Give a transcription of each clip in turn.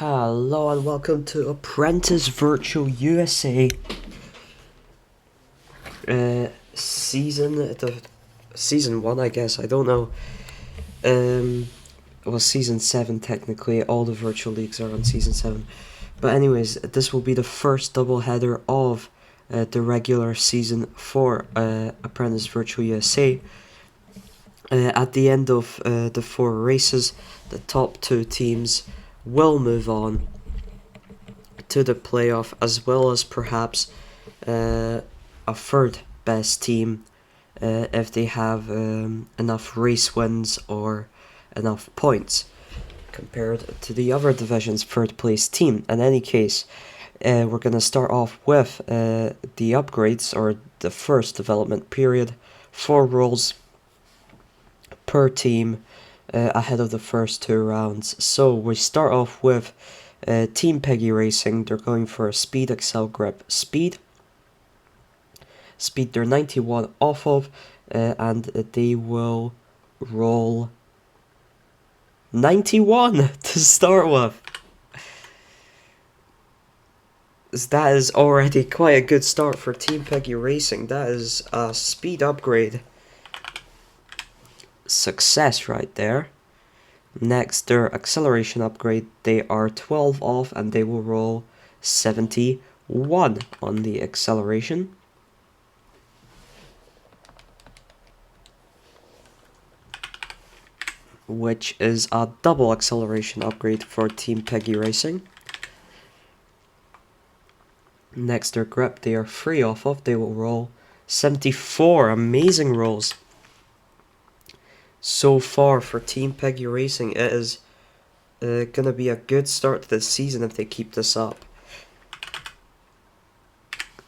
Hello and welcome to Apprentice Virtual USA season 1, I guess. I don't know. Well, season 7 technically. All the virtual leagues are on season 7. But anyways, this will be the first doubleheader of the regular season for Apprentice Virtual USA. At the end of the 4 races, the top 2 teams will move on to the playoff, as well as perhaps a third best team if they have enough race wins or enough points compared to the other division's third place team. In any case, we're going to start off with the upgrades, or the first development period. 4 roles per team ahead of the first 2 rounds. So we start off with Team Peggy Racing. They're going for a Speed, Excel, Grip, Speed they're 91 off of, and they will roll 91 to start with. That is already quite a good start for Team Peggy Racing. That is a speed upgrade success right there. Next, their acceleration upgrade, they are 12 off and they will roll 71 on the acceleration. Which is a double acceleration upgrade for Team Peggy Racing. Next, their grip, they are 3 off of, they will roll 74. Amazing rolls so far for Team Peggy Racing. It is gonna be a good start to this season if they keep this up.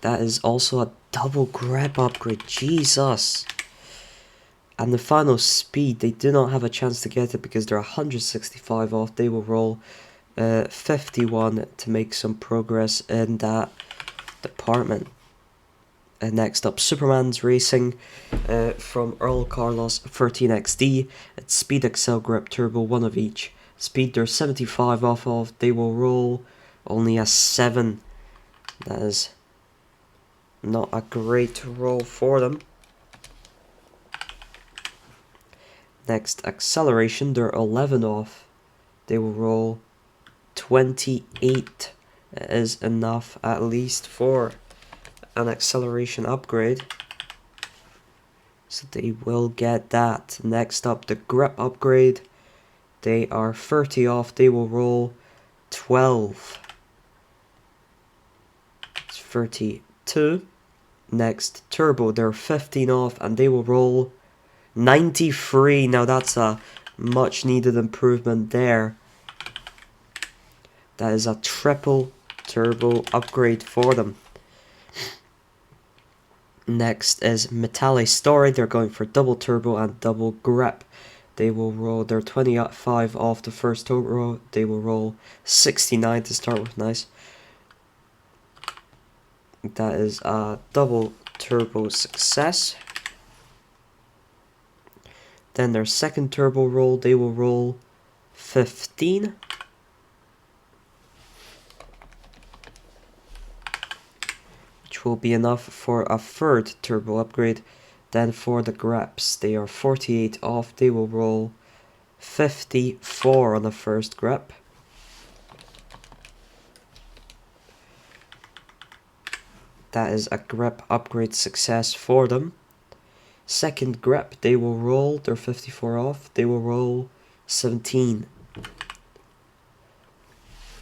That is also a double grip upgrade, Jesus. And the final speed, they do not have a chance to get it because they're 165 off. They will roll 51 to make some progress in that department. And next up, Superman's Racing from Earl Carlos 13XD. It's Speed, Excel, Grip, Turbo, 1 of each. Speed, they're 75 off of. They will roll only a 7. That is not a great roll for them. Next, acceleration, they're 11 off. They will roll 28. It is enough, at least, for an acceleration upgrade. So they will get that. Next up, the grip upgrade. They are 30 off. They will roll 12. It's 32. Next, turbo, they're 15 off and they will roll 93. Now that's a much needed improvement there. That is a triple turbo upgrade for them. Next is Metallic Story. They're going for double turbo and double grip. They will roll, they're 25 off the first turbo. They will roll 69 to start with. Nice. That is a double turbo success. Then their second turbo roll, they will roll 15. Which will be enough for a third turbo upgrade. Then for the grips, they are 48 off. They will roll 54 on the first grip. That is a grip upgrade success for them. Second grip, they will roll, they're 54 off, they will roll 17.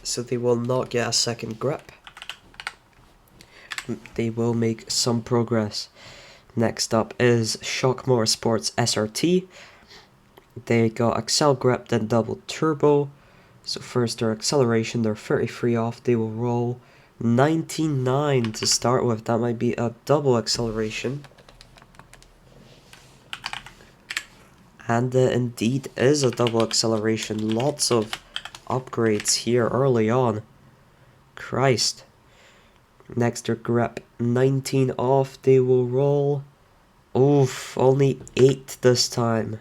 So they will not get a second grip. They will make some progress. Next up is Shock Motorsports SRT. They got Excel Grip, then double turbo. So first their acceleration, they're 33 off, they will roll 99 to start with. That might be a double acceleration. And indeed is a double acceleration. Lots of upgrades here early on. Christ. Next, their grip, 19 off. They will roll. Oof, only 8 this time.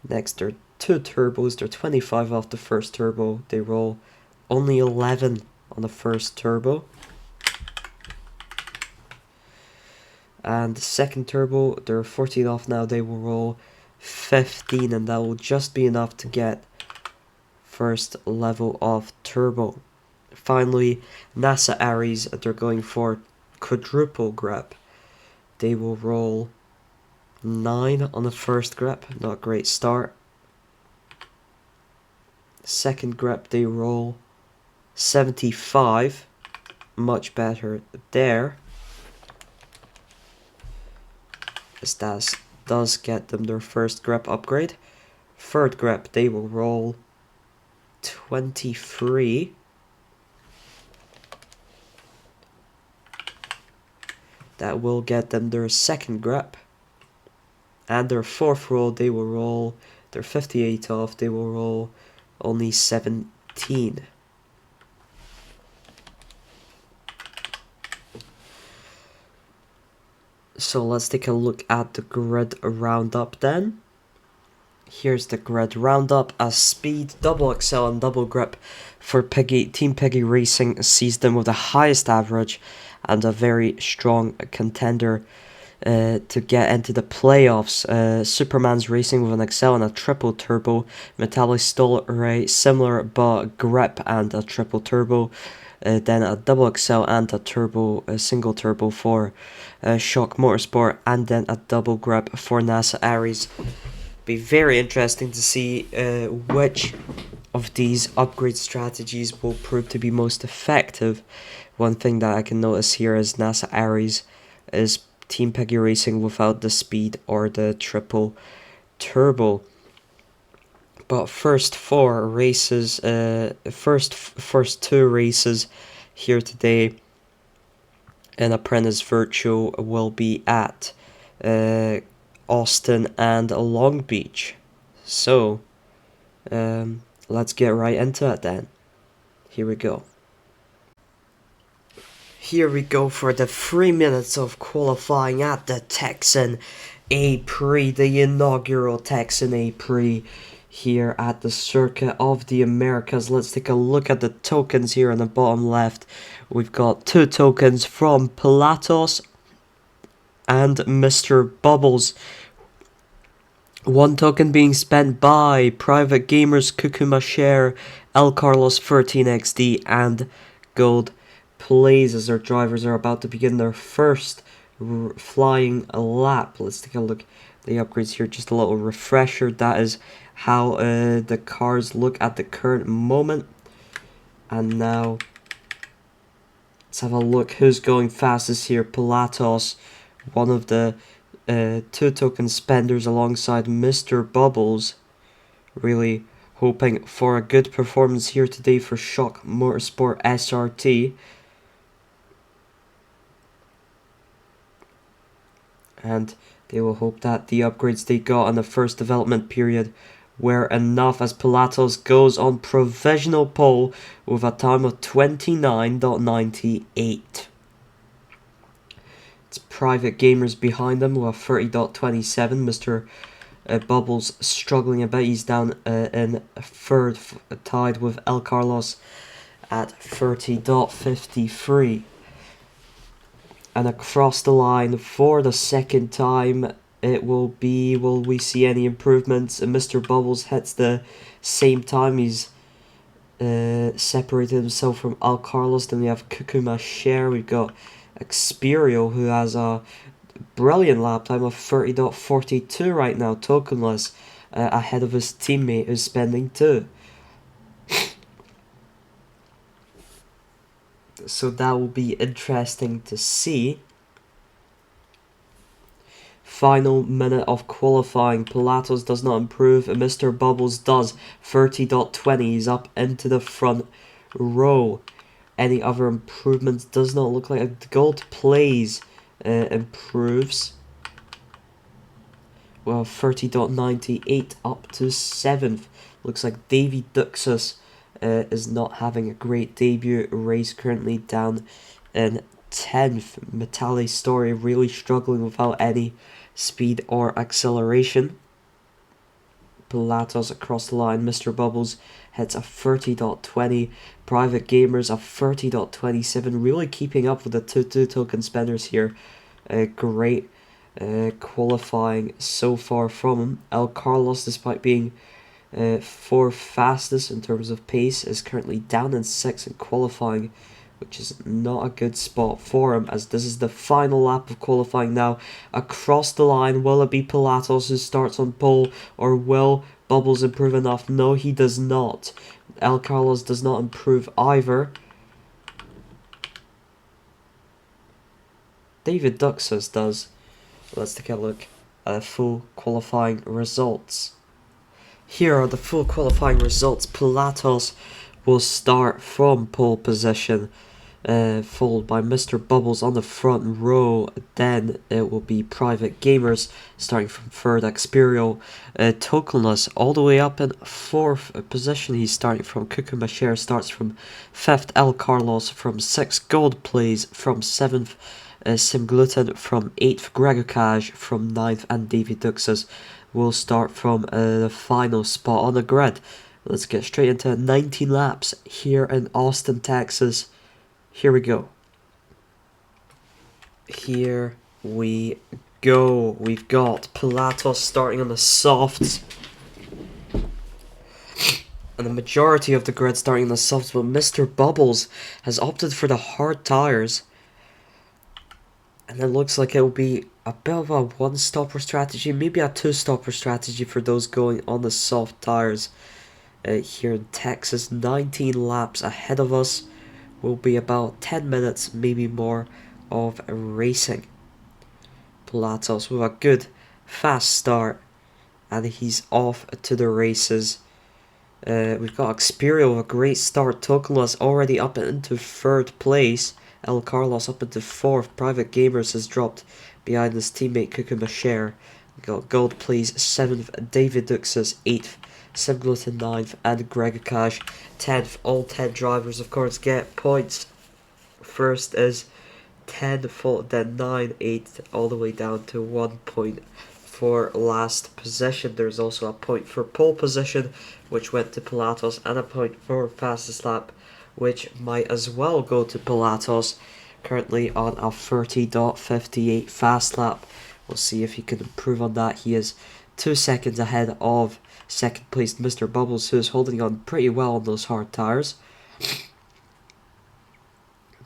Next, their 2 turbos. They're 25 off the first turbo. They roll only 11 on the first turbo. And the second turbo, they're 14 off now. They will roll 15, and that will just be enough to get first level of turbo. Finally, NASA Aries, they're going for quadruple grep. They will roll 9 on the first grep, not a great start. Second grep, they roll 75, much better there. As that does get them their first grep upgrade. Third grep, they will roll 23. That will get them their second grep. And their fourth roll, they will roll, they're 58 off, they will roll only 17. So let's take a look at the grid roundup then. Here's the grid roundup as speed, double XL and double grip for Team Piggy Racing sees them with the highest average and a very strong contender to get into the playoffs. Superman's racing with an XL and a triple turbo. Metallic Stole Ray, similar but grip and a triple turbo. Then a double XL and a single turbo for Shock Motorsport, and then a double grip for NASA Aries. Be very interesting to see which of these upgrade strategies will prove to be most effective. One thing that I can notice here is NASA Aries is Team Peggy Racing without the speed or the triple turbo. But first 4 races, first 2 races here today in Apprentice Virtual will be at Austin and Long Beach. So let's get right into it then. Here we go. Here we go for the 3 minutes of qualifying at the Texan A-Prix, the inaugural Texan A-Prix here at the Circuit of the Americas. Let's take a look at the tokens here on the bottom left. We've got 2 tokens from Pilatos and Mr. Bubbles. 1 token being spent by Private Gamers, Kukuma Share, El Carlos 13XD, and Gold Plays as our drivers are about to begin their first flying lap. Let's take a look at the upgrades here. Just a little refresher. That is how the cars look at the current moment. And now let's have a look who's going fastest here. Pilatos, one of the 2 token spenders alongside Mr. Bubbles. Really hoping for a good performance here today for Shock Motorsport SRT. And they will hope that the upgrades they got in the first development period were enough, as Pilatos goes on provisional pole with a time of 29.98. It's Private Gamers behind them with a 30.27. Mr. Bubbles struggling a bit. He's down in third, tied with El Carlos at 30.53. And across the line for the second time, it will be, will we see any improvements? Mr. Bubbles hits the same time. He's separated himself from Al Carlos. Then we have Kukuma Share. We've got Experio, who has a brilliant lap time of 30.42 right now, tokenless, ahead of his teammate who's spending 2. So that will be interesting to see. Final minute of qualifying. Pilatos does not improve. Mr. Bubbles does. 30.20. He's up into the front row. Any other improvements? Does not look like. A Gold Plays improves. Well, 30.98 up to 7th. Looks like Davy Duxus is not having a great debut. Race currently down in 10th. Metallic Story really struggling without any speed or acceleration. Pilatos across the line. Mr. Bubbles hits a 30.20. Private Gamers a 30.27. Really keeping up with the 2-2 token spenders here. Great qualifying so far from him. El Carlos, despite being 4th fastest in terms of pace, is currently down in 6th in qualifying, which is not a good spot for him, as this is the final lap of qualifying now. Across the line, will it be Pilatos who starts on pole, or will Bubbles improve enough? No, he does not. El Carlos does not improve either. David Duxus does. Let's take a look at the full qualifying results. Here are the full qualifying results. Pilatos will start from pole position, followed by Mr. Bubbles on the front row. Then it will be Private Gamers starting from 3rd. Experial Tokenless all the way up in 4th position. He's starting from Kukumasher, starts from 5th. El Carlos from 6th. Gold Plays from 7th. Simgluten from 8th. Gregokaj from 9th. And Davy Duxus will start from the final spot on the grid. Let's get straight into 19 laps here in Austin, Texas. Here we go. Here we go. We've got Pilatos starting on the softs. And the majority of the grid starting on the softs, but Mr. Bubbles has opted for the hard tires. And it looks like it will be a bit of a one-stopper strategy, maybe a two-stopper strategy for those going on the soft tires. Here in Texas, 19 laps ahead of us. Will be about 10 minutes, maybe more, of racing. Pilatos with a good, fast start, and he's off to the races. We've got Experio with a great start. Tokenless already up into 3rd place. El Carlos up into 4th. Private Gamers has dropped behind his teammate Kukumasher. We got Gold Plays 7th, David Duxus 8th, Simgluten 9th, and Gregokaj 10th. All 10 drivers, of course, get points. First is 10, then 9, 8, all the way down to 1 point for last position. There's also a point for pole position, which went to Pilatos, and a point for fastest lap, which might as well go to Pilatos, currently on a 30.58 fast lap. We'll see if he can improve on that. He is 2 seconds ahead of 2nd placed Mr. Bubbles, who is holding on pretty well on those hard tires.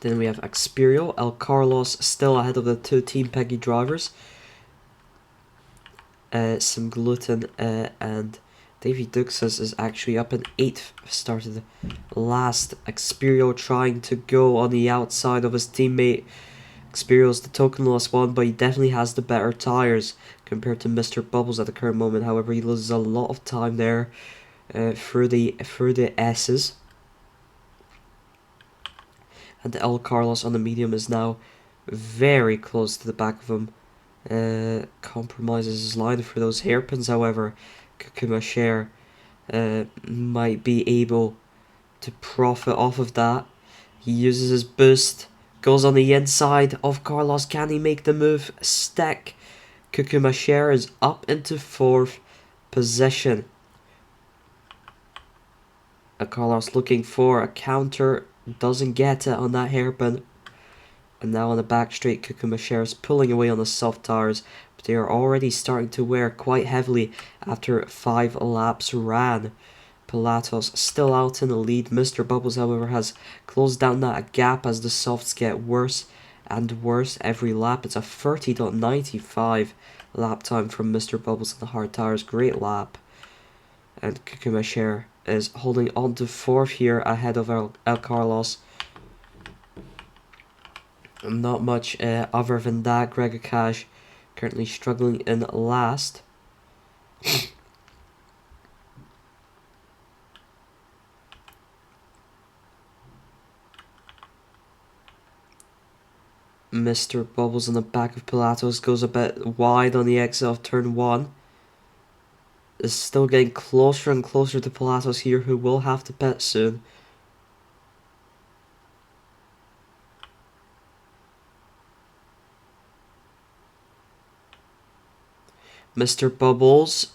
Then we have Experio, El Carlos still ahead of the 2 Team Peggy drivers. Simgluten and Davy Duxus is actually up in 8th, started last. Experio trying to go on the outside of his teammate. Experio's the tokenless one, but he definitely has the better tires compared to Mr. Bubbles at the current moment. However, he loses a lot of time there through the S's. And El Carlos on the medium is now very close to the back of him. Compromises his line for those hairpins, however. Kukumasher might be able to profit off of that. He uses his boost, goes on the inside of Carlos. Can he make the move stick? Kukumasher is up into 4th position. Carlos looking for a counter, doesn't get it on that hairpin. And now on the back straight, Kukumasher is pulling away on the soft tires, but they are already starting to wear quite heavily after 5 laps ran. Pilatos still out in the lead. Mr. Bubbles, however, has closed down that gap as the softs get worse and worse every lap. It's a 30.95 lap time from Mr. Bubbles on the hard tires. Great lap. And Kukumasher is holding on to 4th here ahead of El Carlos. Not much other than that. Gregokaj currently struggling in last. Mr. Bubbles on the back of Pilatos goes a bit wide on the exit of turn 1. Is still getting closer and closer to Pilatos here, who will have to pit soon. Mr. Bubbles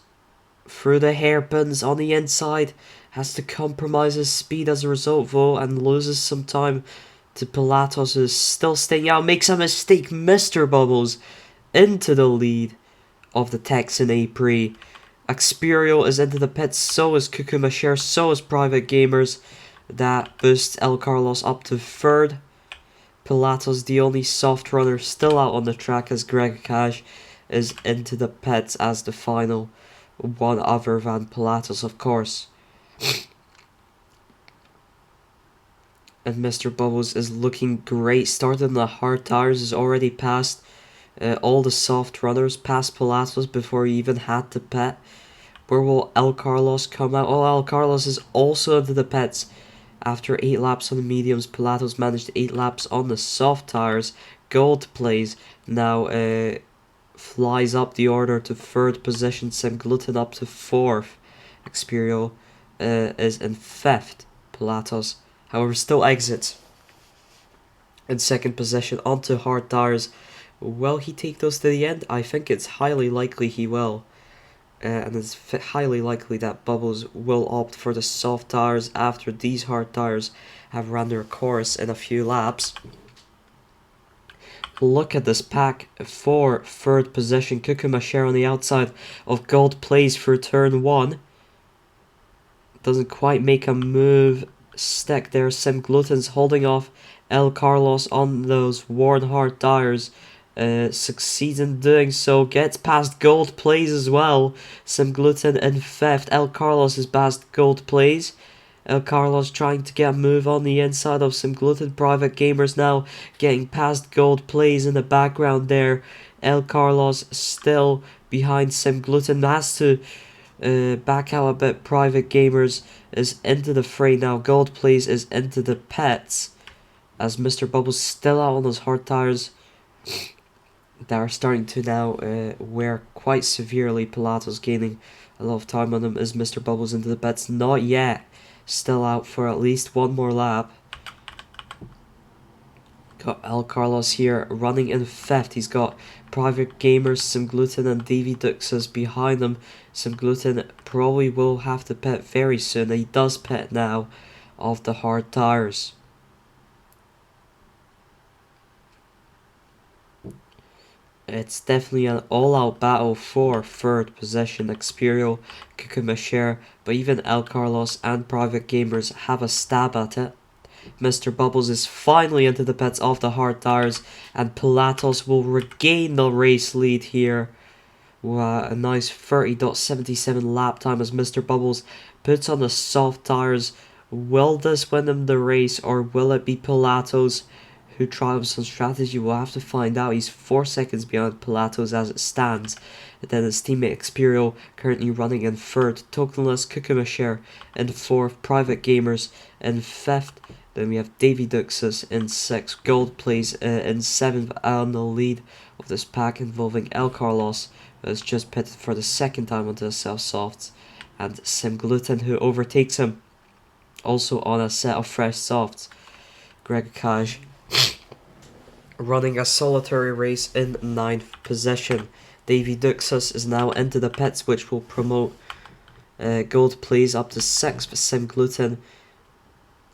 through the hairpins on the inside. Has to compromise his speed as a result though, and loses some time to Pilatos, who's still staying out. Makes a mistake, Mr. Bubbles into the lead of the Texan April. Experio is into the pits, so is Kukumashare, so is Private Gamers. That boosts El Carlos up to third. Pilatos, the only soft runner still out on the track, as Greg Cash is into the pits as the final one, other than Pilatos, of course. And Mr. Bubbles is looking great. Started on the hard tires, is already past all the soft runners, past Pilatos before he even had to pit. Where will El Carlos come out? Oh, El Carlos is also into the pits. After 8 laps on the mediums, Pilatos managed 8 laps on the soft tires. Gold plays now flies up the order to 3rd position. Sim Gluten up to 4th. Experio is in 5th. Pilatos, however, still exits in 2nd position onto hard tires. Will he take those to the end? I think it's highly likely he will. And it's highly likely that Bubbles will opt for the soft tires after these hard tires have run their course in a few laps. Look at this pack for 3rd position. Kukumashare on the outside of Gold plays for turn 1. Doesn't quite make a move stick there. Sim Gluten's holding off El Carlos on those worn hard tires. Succeeds in doing so, gets past Gold plays as well. Sim Gluten in 5th. El Carlos is past Gold plays. El Carlos trying to get a move on the inside of Sim Gluten. Private Gamers now getting past Gold plays in the background there. El Carlos still behind Sim Gluten. Has to back out a bit. Private Gamers is into the fray now. Gold plays is into the pits as Mr. Bubbles still out on those hard tires that are starting to now wear quite severely. Pilatos gaining a lot of time on them as Mr. Bubbles into the pits. Not yet. Still out for at least one more lap. Got El Carlos here running in 5th. He's got Private Gamers, Sim Gluten and Davy Duxas behind him. Sim Gluten probably will have to pit very soon. He does pit now off the hard tires. It's definitely an all-out battle for 3rd position. Experio, Kukumashare, but even El Carlos and Private Gamers have a stab at it. Mr. Bubbles is finally into the pits off the hard tires, and Pilatos will regain the race lead here. Wow, a nice 30.77 lap time as Mr. Bubbles puts on the soft tires. Will this win him the race, or will it be Pilatos who triumphs on strategy? We'll have to find out. He's 4 seconds behind Pilatos as it stands. And then his teammate Experio currently running in 3rd. Tokenless Kukumashare in 4th. Private Gamers in 5th. Then we have Davy Duxas in 6th. Gold plays in 7th on the lead of this pack involving El Carlos, who has just pitted for the 2nd time onto the South Softs. And Sim Gluten, who overtakes him also on a set of fresh softs. Greg Kaj running a solitary race in 9th position. Davy Duxas is now into the pits, which will promote Gold plays up to 6th. Sim Gluten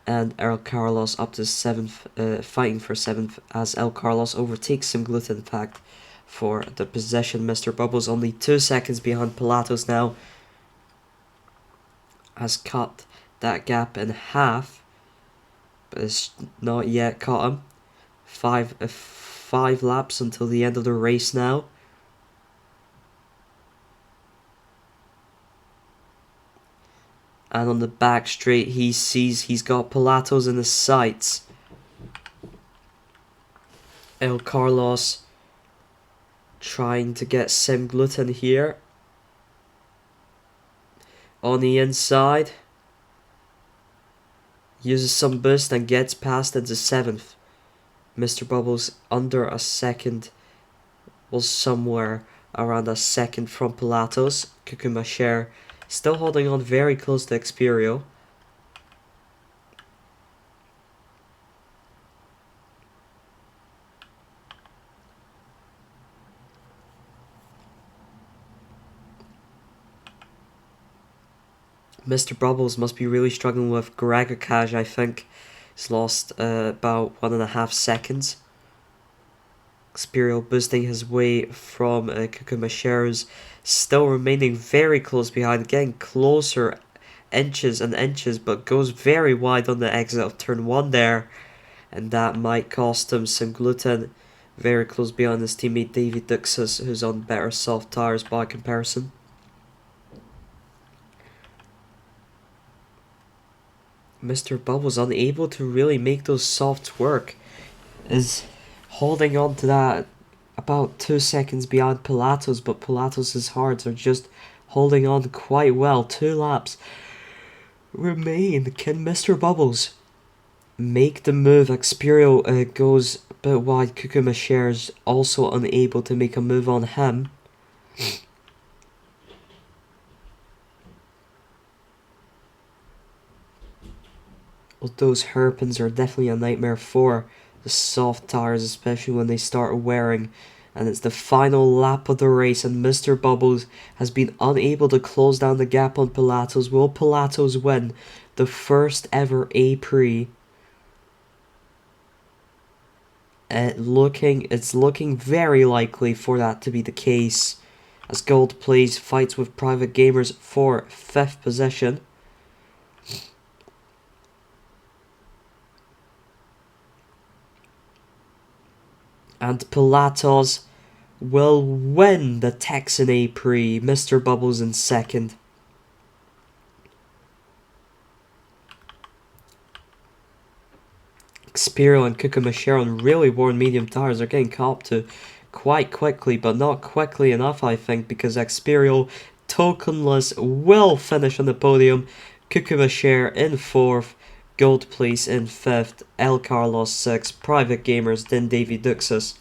and El Carlos up to 7th, fighting for 7th as El Carlos overtakes Sim Gluten, in fact, for the possession. Mr. Bubbles only 2 seconds behind Pilatos now, has cut that gap in half, but it's not yet caught him. Five laps until the end of the race now. And on the back straight, he sees he's got Pilatos in his sights. El Carlos trying to get Sim Gluten here. On the inside. Uses some boost and gets past into 7th. Mr. Bubbles under a second. Was somewhere around a second from Pilatos. Kukumashare still holding on very close to Experio. Mr. Bubbles must be really struggling with Gregakaj, I think. He's lost about 1.5 seconds. Experial boosting his way from Kukumasheru's, still remaining very close behind, getting closer inches and inches, but goes very wide on the exit of turn 1 there, and that might cost him some gluten. Very close behind his teammate Davy Duxus, who's on better soft tires by comparison. Mr. Bubbles unable to really make those softs work, is holding on to that about 2 seconds behind Pilatos, but Pilatos' hards are just holding on quite well. 2 laps remain. Can Mr. Bubbles make the move? Experial goes a bit wide. Kukumasheru's also unable to make a move on him. Those hairpins are definitely a nightmare for the soft tires, especially when they start wearing. And it's the final lap of the race, and Mr. Bubbles has been unable to close down the gap on Pilatos. Will Pilatos win the first ever A-Prix? It's looking very likely for that to be the case, as Gold Plays fights with Private Gamers for 5th position. And Pilatos will win the Texan A-Prix. Mr. Bubbles in 2nd. Experial and Kukumasheru on really worn medium tires are getting caught up to quite quickly, but not quickly enough, I think, because Experial, tokenless, will finish on the podium. Kukumasheru in 4th. Gold Place in 5th, El Carlos 6th, Private Gamers, then Davy Duxus.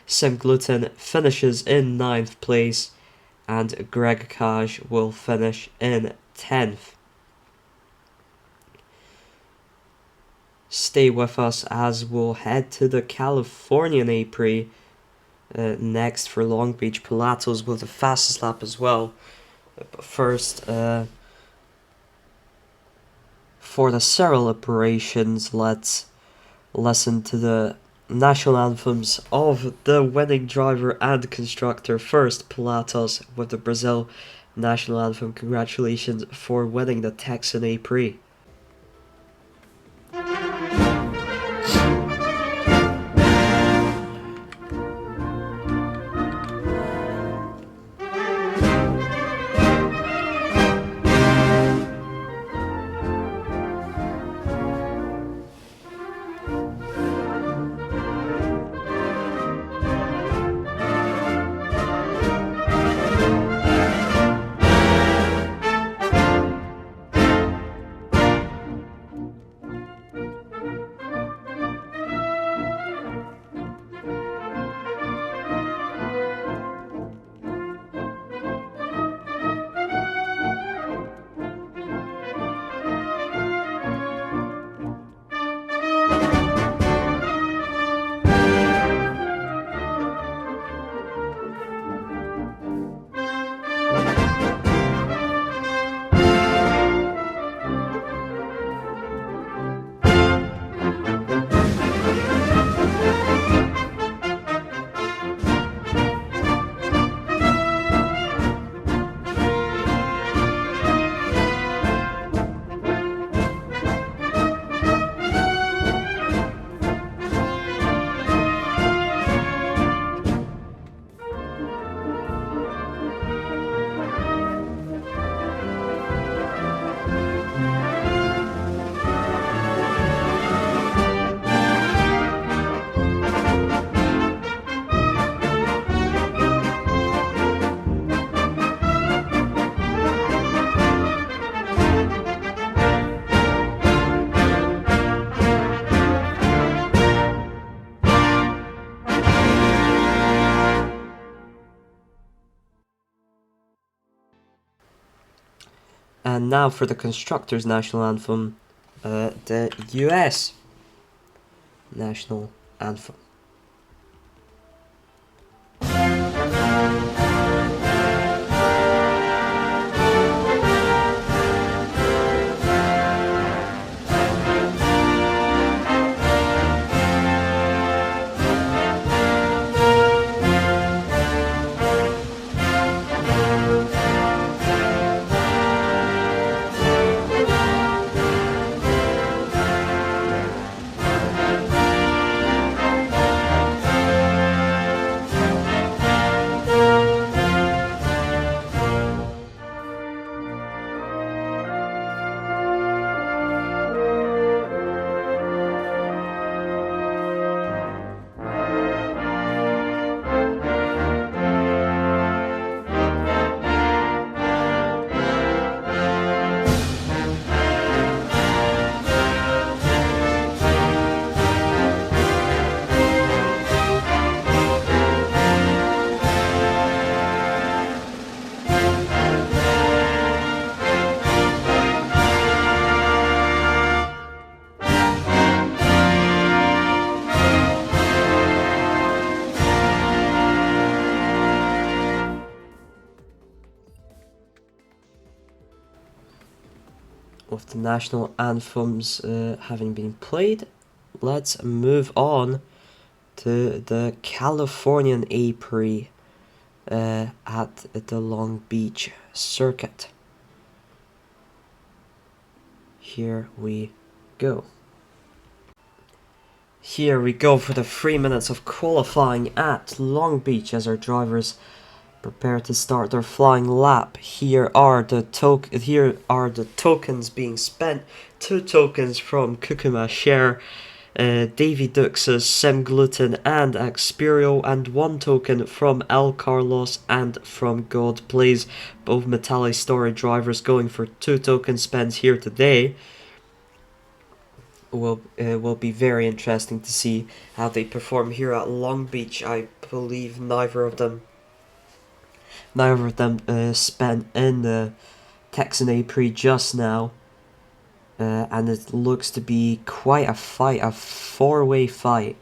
Sim Gluten finishes in 9th place, and Greg Kaj will finish in 10th. Stay with us as we'll head to the Californian A-Prix next for Long Beach. Pilatos with the fastest lap as well. But first, for the celebrations, let's listen to the national anthems of the winning driver and constructor. First, Pilatos with the Brazil national anthem. Congratulations for winning the Texan A-Prix. And now for the Constructors' National Anthem, the US National Anthem. with the national anthems having been played, let's move on to the Californian A-Prix at the Long Beach circuit. Here we go. Here we go for the 3 minutes of qualifying at Long Beach as our drivers prepare to start their flying lap. Here are the tokens being spent. 2 tokens from Kukuma Share, Davy Dux's Sim Gluten and Xperio, and 1 token from El Carlos and from God Plays. Both Metalli Story drivers going for 2 token spends here today. Will be very interesting to see how they perform here at Long Beach. I believe neither of them spent in the Texan A-Prix just now, and it looks to be quite a fight, a 4-way fight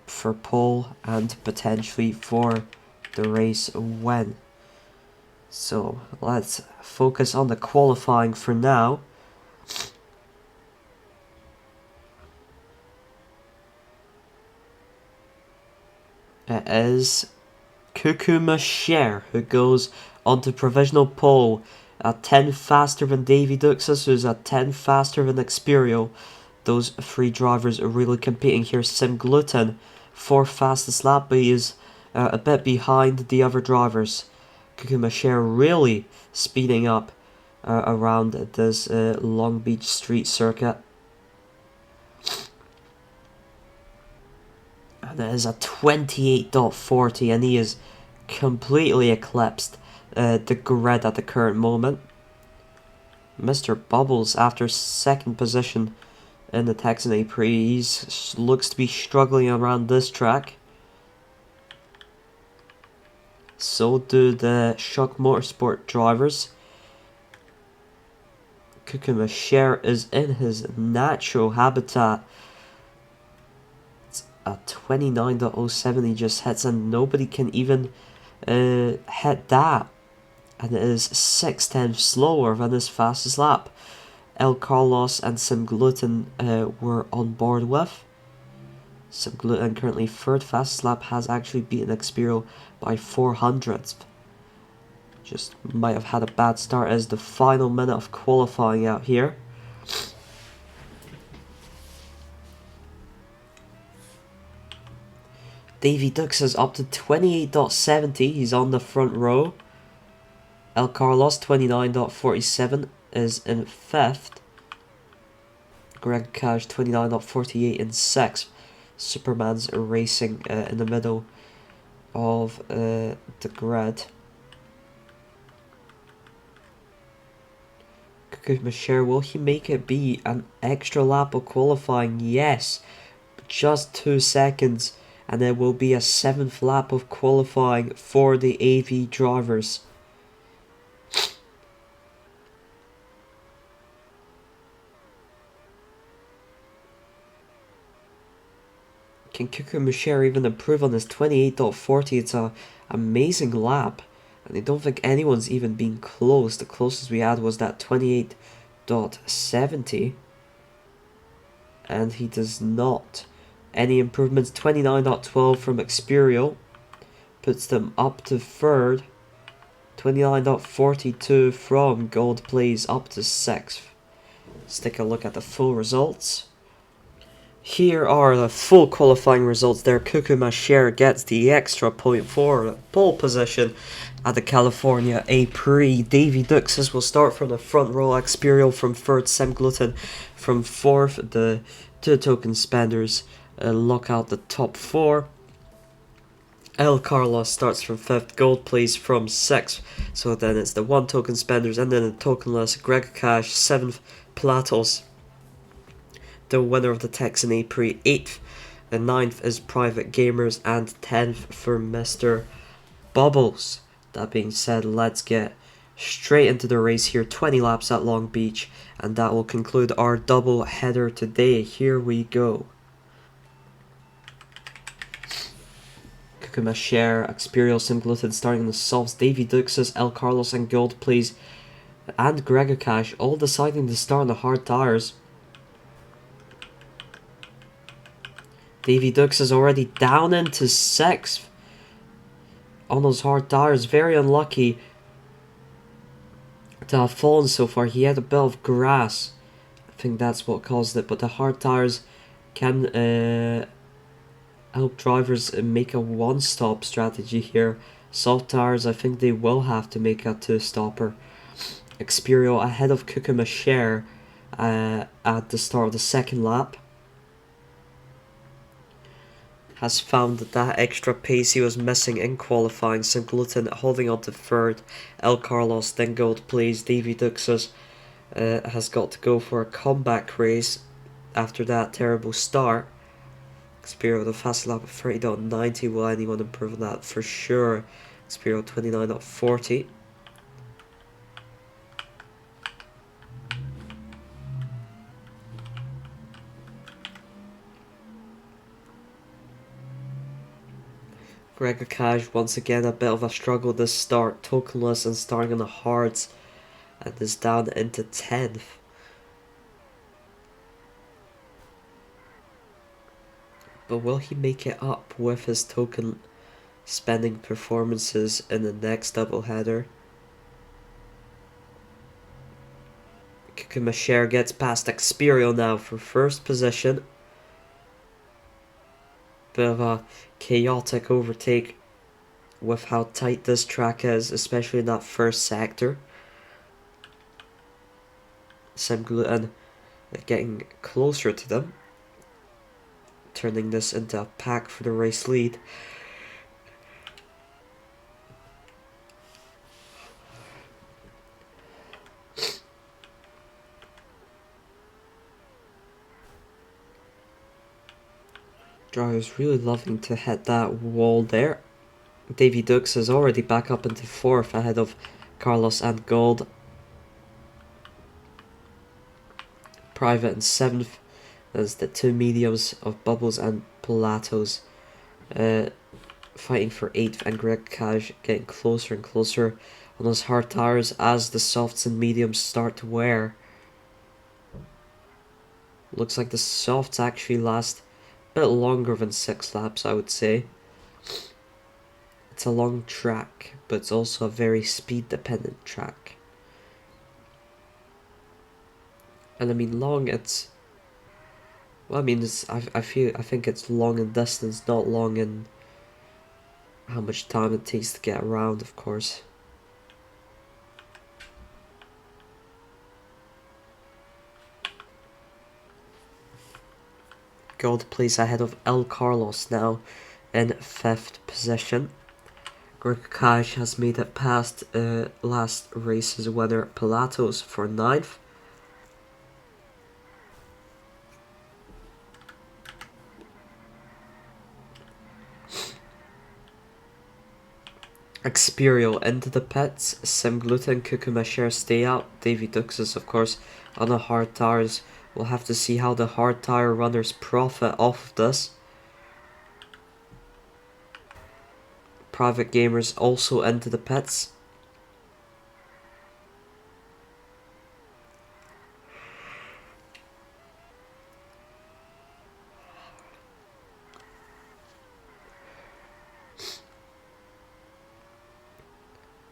for pole and potentially for the race win. So let's focus on the qualifying for now. It is Kukuma Share who goes onto provisional pole at 10 faster than Davy Duxas, who's at 10 faster than Xperio. Those 3 drivers are really competing here. Sim Gluten, 4th fastest lap, but he is a bit behind the other drivers. Kukuma Share really speeding up around this Long Beach street circuit. And it is a 28.40, and he is completely eclipsed the grid at the current moment. Mr. Bubbles, after 2nd position in the Texan A-Prix, looks to be struggling around this track. So do the Shock Motorsport drivers. Kukuma Share is in his natural habitat. A 29.07 he just hits, and nobody can even hit that, and it is 6/10 slower than his fastest lap. El Carlos and Sim Gluten were on board with. Sim Gluten, currently 3rd fastest lap, has actually beaten Xperio by 400th. Just might have had a bad start as the final minute of qualifying out here. Davy Dux is up to 28.70. He's on the front row. El Carlos, 29.47, is in 5th. Greg Cash, 29.48 in 6th. Superman's racing in the middle of the grid. Kukuma Share, will he make it be an extra lap of qualifying? Yes, just 2 seconds. And there will be a 7th lap of qualifying for the AV drivers. Can Kukuma Share even improve on this 28.40? It's an amazing lap. And I don't think anyone's even been close. The closest we had was that 28.70. And he does not. Any improvements? 29.12 from Xperio puts them up to 3rd. 29.42 from Gold Plays up to 6th. Let's take a look at the full results. Here are the full qualifying results there. Kukuma Share gets the extra point for pole position at the California A-Prix. Davy Duxas will start from the front row. Xperio from 3rd. Sim Gluten from 4th. The 2 token spenders lock out the top 4. El Carlos starts from 5th, Gold Plays from 6th, so then it's the 1 token spenders, and then the tokenless Greg Cash, 7th, Platos, the winner of the Texan A-Prix, 8th, the 9th is Private Gamers, and 10th for Mr. Bubbles. That being said, let's get straight into the race here, 20 laps at Long Beach, and that will conclude our double header today. Here we go. Kukuma Share, Xperio, Sim Gluten starting on the softs. Davy Duxas, El Carlos and Gold Plays and Gregor Cash all deciding to start on the hard tires. Davy Dux is already down into 6th on those hard tires. Very unlucky to have fallen so far. He had a bit of grass. I think that's what caused it. But the hard tires can help drivers make a one-stop strategy here. Soft tires, I think they will have to make a two-stopper. Experio ahead of Kukumasher at the start of the second lap. Has found that extra pace he was missing in qualifying. Gluten holding on to third. El Carlos then Gold plays. Davy Duxas has got to go for a comeback race after that terrible start. Experio the fast lap of 30.90. Will anyone improve on that? For sure. Experio 29.40. Gregor Cash once again a bit of a struggle this start, tokenless and starting on the hards, and is down into 10th. But will he make it up with his token spending performances in the next doubleheader? Kukumasher gets past Experio now for first position. Bit of a chaotic overtake with how tight this track is, especially in that first sector. Gluten getting closer to them, turning this into a pack for the race lead. Drivers really loving to hit that wall there. Davy Dux is already back up into 4th ahead of Carlos and Gold. Private in 7th. There's the two mediums of Bubbles and Pilatos fighting for 8th, and Greg Cash getting closer and closer on those hard tires as the softs and mediums start to wear. Looks like the softs actually last a bit longer than 6 laps, I would say. It's a long track, but it's also a very speed dependent track. And I mean long, it's, well, I mean, I think it's long in distance, not long in how much time it takes to get around, of course. Gold plays ahead of El Carlos now in 5th position. Greg Cash has made it past last race's winner Pilatos for 9th. Experio into the pits. Gluten, Kukumasher stay out. Davy Duxas, of course, on the hard tires. We'll have to see how the hard tire runners profit off of this. Private Gamers also into the pits.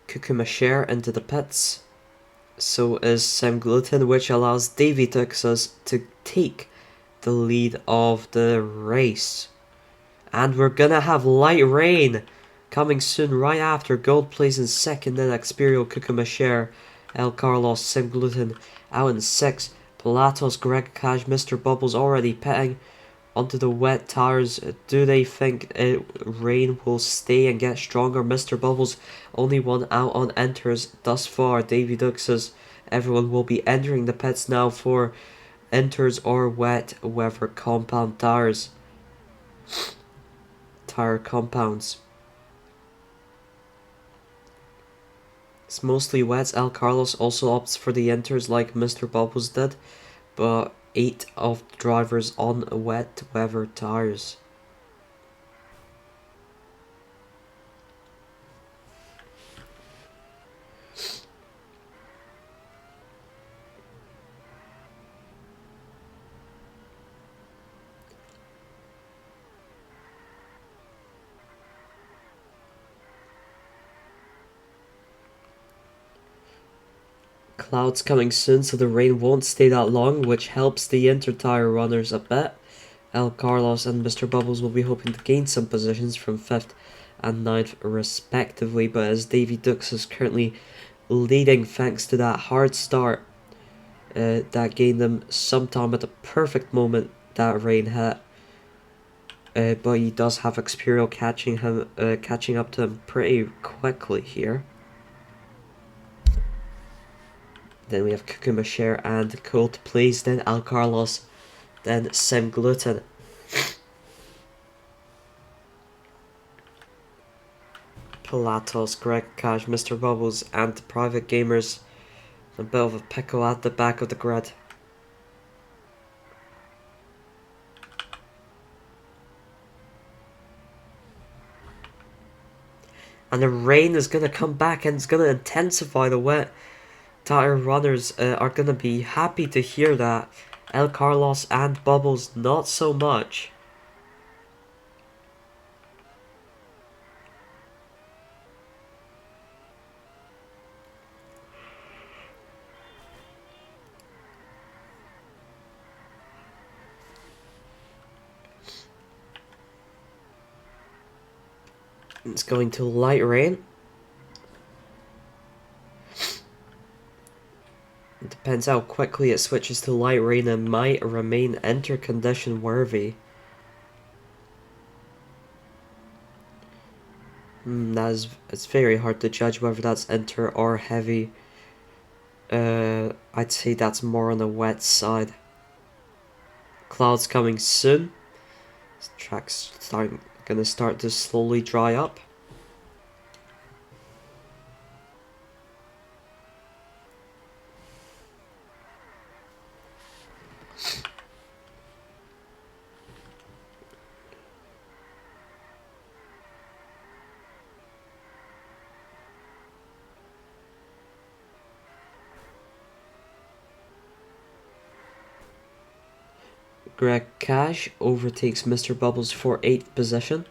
Kukumasher into the pits. So is Gluten, which allows Davy Duxas to take the lead of the race. And we're gonna have light rain coming soon right after. Gold plays in 2nd, then Experio, Kukumasher, El Carlos, Gluten out in 6th. Pilatos, Greg Cash, Mr. Bubbles already pitting onto the wet tires. Do they think rain will stay and get stronger? Mr. Bubbles only one out on enters thus far. Davy Duck says everyone will be entering the pits now for enters or wet weather compound tires. Tire compounds. It's mostly wet. El Carlos also opts for the enters like Mr. Bubbles did, but 8 of the drivers on wet weather tires. Clouds coming soon, so the rain won't stay that long, which helps the inter-tire runners a bit. El Carlos and Mr. Bubbles will be hoping to gain some positions from 5th and 9th respectively, but as Davy Dux is currently leading thanks to that hard start that gained them some time at the perfect moment that rain hit. But he does have Experial catching up to him pretty quickly here. Then we have Kukumashare and Cold Plays, then Al Carlos, then Sim Gluten. Pilatos, Greg Cash, Mr. Bubbles, and Private Gamers. A bit of a pickle at the back of the grid. And the rain is going to come back and it's going to intensify. The wet tire runners are going to be happy to hear that. El Carlos and Bubbles not so much. It's going to light rain. It depends how quickly it switches to light rain and might remain intercondition worthy. It's very hard to judge whether that's inter or heavy. I'd say that's more on the wet side. Clouds coming soon. This track's gonna start to slowly dry up. Greg Cash overtakes Mr. Bubbles for 8th position.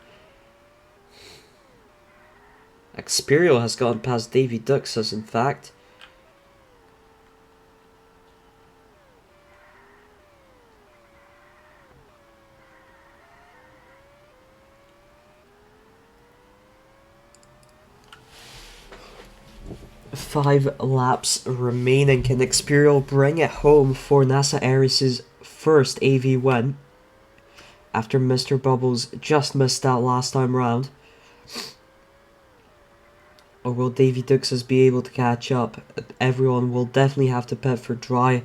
Experial has gone past Davy Duxus, in fact. Five laps remaining. Can Experial bring it home for NASA Aries' first AV win after Mr. Bubbles just missed out last time round? Or will Davy Duxus be able to catch up? Everyone will definitely have to pit for dry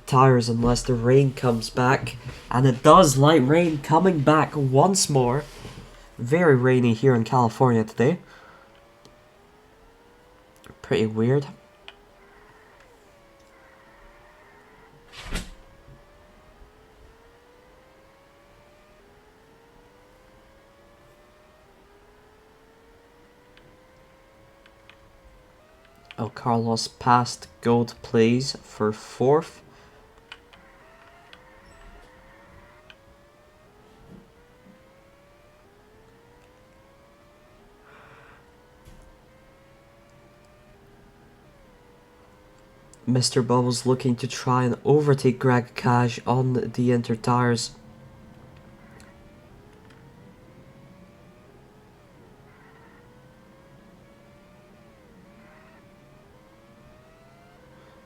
tires unless the rain comes back. And it does, light rain coming back once more. Very rainy here in California today. Pretty weird. El Carlos passed Gold Plays for 4th. Mr. Bubbles looking to try and overtake Greg Cash on the inter tires.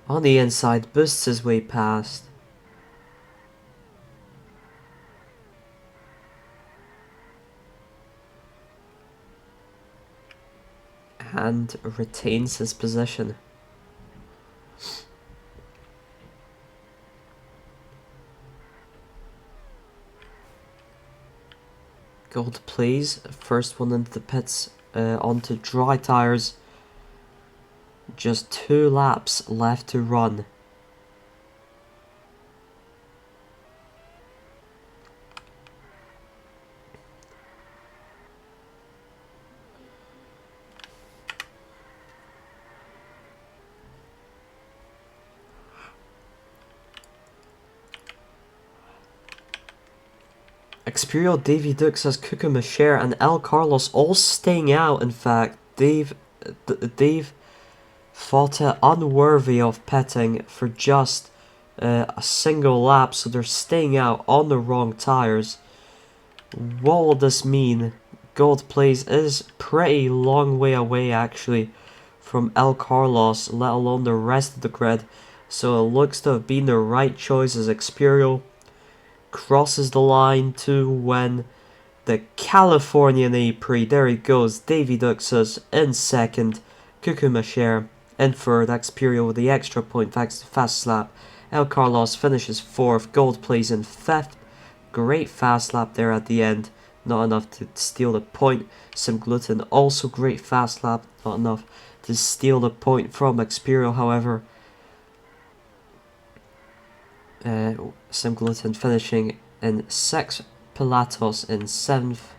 On the inside, boosts his way past. And retains his position. Gold Plays, first one into the pits, onto dry tires. Just 2 laps left to run. Experial, Davy Duxus, Kukumashare, and El Carlos all staying out. In fact, Dave thought it unworthy of petting for just a single lap, so they're staying out on the wrong tires. What will this mean? Gold place is pretty long way away actually from El Carlos, let alone the rest of the grid, so it looks to have been the right choice as Experial crosses the line to win the Californian A-Prix. There he goes, Davy Duxus in second, Kukumasher in third, Experial with the extra point thanks to fast lap. El Carlos finishes fourth, Gold plays in fifth. Great fast lap there at the end, not enough to steal the point. Simgluten also great fast lap, not enough to steal the point from Experial, however. Simgluten finishing in 6th, Pilatos in 7th.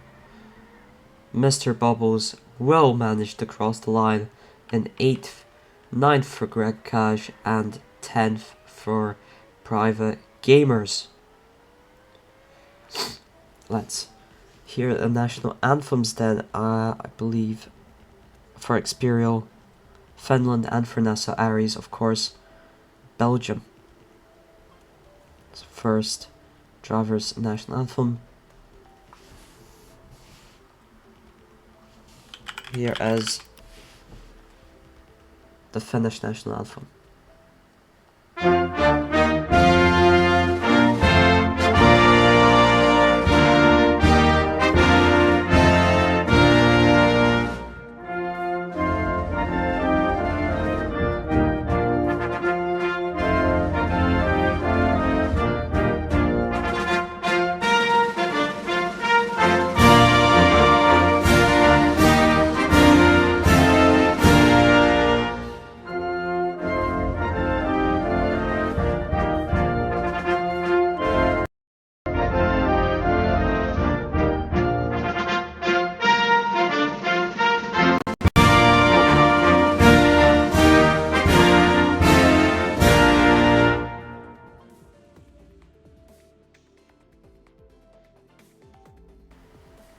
Mr. Bubbles will manage to cross the line in 8th, 9th for Greg Cash, and 10th for Private Gamers. Let's hear the national anthems then, I believe, for Experial, Finland, and for NASA Aries, of course, Belgium. So first, driver's national anthem. Here is the Finnish national anthem.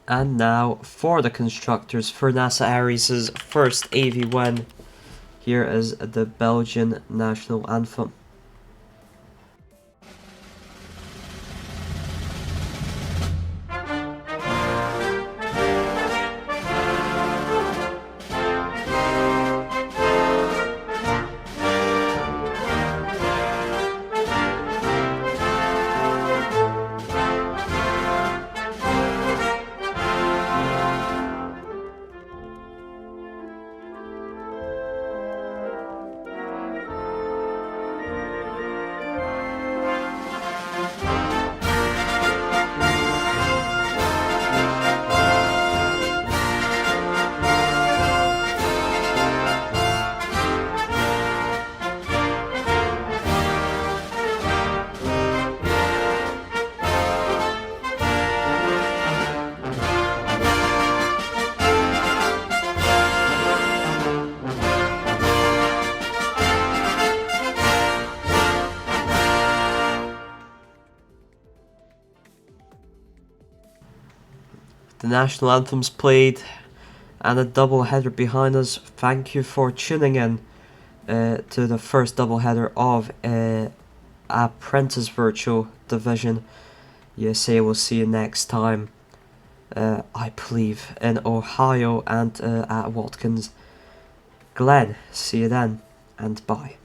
And now for the constructors, for NASA Aries' first AV win, here is the Belgian national anthem. The national anthems played and a double header behind us. Thank you for tuning in to the first double header of Apprentice Virtual Division USA. We'll see you next time, I believe, in Ohio and at Watkins Glen. See you then, and bye.